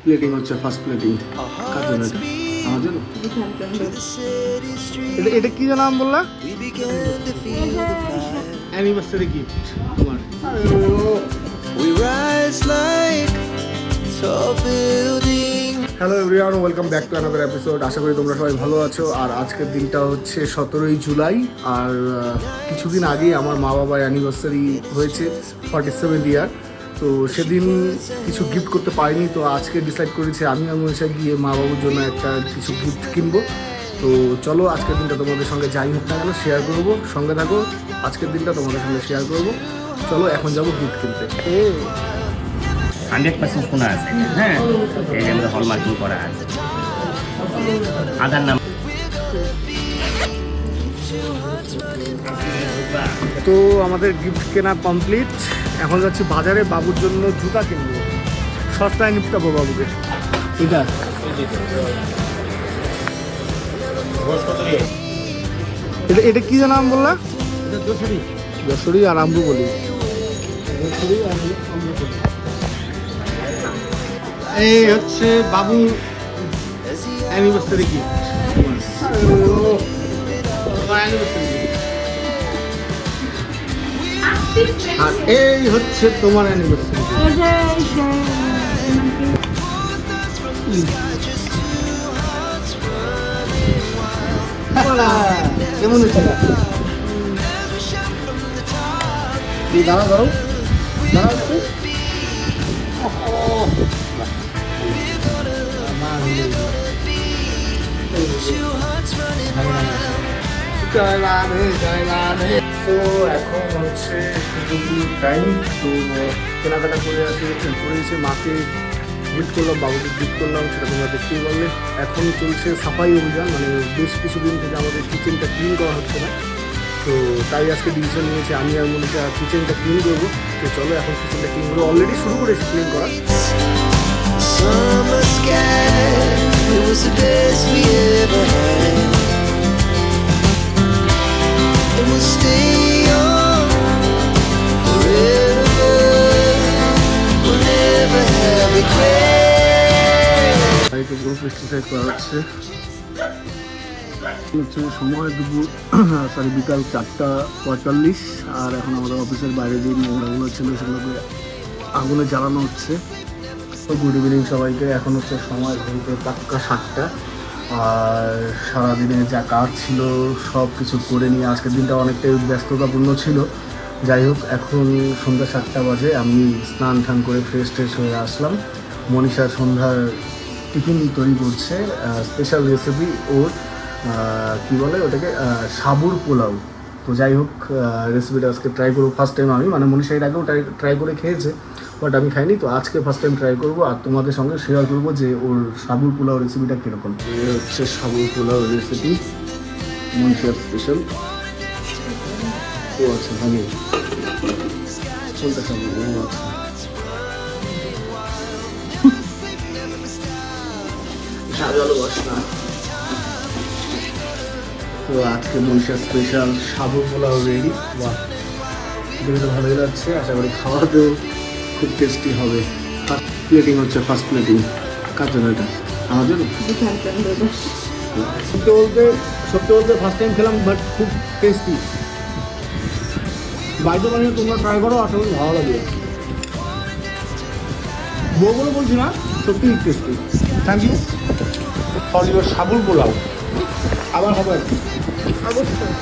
Plating হচ্ছে, first plating. কার জন্য এটা? আমার জন্য। এটা কি যেন নাম বললা? অ্যানিভার্সারি গিফট তোমার। Hello everyone, welcome back to another episode. আশা করি তোমরা সবাই ভালো আছো। আর আজকের দিনটা হচ্ছে 17ই জুলাই। আর কিছুদিন আগেই আমার মা বাবার অ্যানিভার্সারি হয়েছে, 47 ইয়ার। তো সেদিন কিছু গিফট করতে পারিনি, তো আজকে ডিসাইড করেছি আমি আর মনীষা গিয়ে মা বাবুর জন্য একটা কিছু গিফট কিনবো। তো চলো আজকের দিনটা তোমাদের সঙ্গে যাই হোক না কেন শেয়ার করবো, সঙ্গে থাকো। আজকের দিনটা তোমাদের সঙ্গে শেয়ার করবো। চলো এখন যাবো গিফট কিনতে। 100% শোনা আছে, হ্যাঁ, এই যে হলমার্কিং করা আছে, আধার নাম। তো আমাদের গিফট কেনা কমপ্লিট। এখন যাচ্ছি বাজারে বাবুর জন্য জুতা কিনবো। সস্তায় নিতে পাবো বাবুকে। এটা এটা কি যেন নাম বললা? যশোরী আর আম্বু বলি। এই হচ্ছে বাবু অ্যানিভার্সারি গিফট। আর এই হচ্ছে তোমার অ্যানিভার্সারি। কেমন হচ্ছে? দাঁড়া দাঁড়াও দাঁড়াও। তো এখন হচ্ছে দুপুর টাইম। তো কেনাকাটা করে করেছি, মাকে গিফট করলাম, বাবুকে গিফট করলাম, সেটা তোমরা দেখতেই পারলে। এখন চলছে সাফাই অভিযান, মানে বেশ কিছুদিন থেকে আমাদের কিচেনটা ক্লিন করা হচ্ছে না। তো তাই আজকে ডিসিশন নিয়েছি আমি আর মনীষা কিচেনটা ক্লিন করবো। তো চলো এখন কিচেনটা ক্লিন করবো। অলরেডি শুরু করেছি ক্লিন করা। পেস্টিসাইড করা হচ্ছে। সময় দুপুর বিকাল 4:45। আর এখন আমাদের অফিসের বাইরে যে নোংরাগুলো ছিল সেগুলোকে আগুনে জ্বালানো হচ্ছে। তো গুড ইভিনিং সবাইকে। এখন হচ্ছে সময় ঘুরতে পাক্কা 7টা। আর সারাদিনে যা কাজ ছিল সব কিছু করে নিয়ে আজকের দিনটা অনেকটাই ব্যস্ততাপূর্ণ ছিল। যাই হোক, এখন সন্ধ্যা 7টা বাজে। আমি স্নান টান করে ফ্রেশ হয়ে আসলাম। মনীষা সন্ধ্যার টিফিন তৈরি করছে, স্পেশাল রেসিপি ওর, কী বলে ওটাকে, সাবুর পোলাও। তো যাই হোক, রেসিপিটা আজকে ট্রাই করবো ফার্স্ট টাইম আমি, মানে মনীষা এর আগেও ট্রাই করে খেয়েছে, বাট আমি খাইনি। তো আজকে ফার্স্ট টাইম ট্রাই করবো আর তোমাদের সঙ্গে শেয়ার করবো যে ওর সাবুর পোলাও রেসিপিটা কীরকম। এ হচ্ছে সাবুর পোলাও রেসিপি, মনীষার স্পেশাল। ও আচ্ছা, ভালো কোনটা সাবু? ও আচ্ছা, সাজালো বাসনা। তো আজকে মনীষার স্পেশাল সাবু পোলাও রেডি। বাহ, দেখতে ভালোই লাগছে। আশা করি খাওয়াতেও খুব টেস্টি হবে। ফার্স্ট প্লেটিং হচ্ছে, ফার্স্ট প্লেটিং। কার জন্য এটা? আমার জন্য। সত্যি বলতে ফার্স্ট টাইম খেলাম, বাট খুব টেস্টি। বাড়িতে বানিয়ে তোমরা ট্রাই করো, আশা করি ভালো লাগবে। বউগুলো বলছি না, সত্যি tasty. Thank you for your সাবুর পোলাও। আবার হবে অবশ্যই।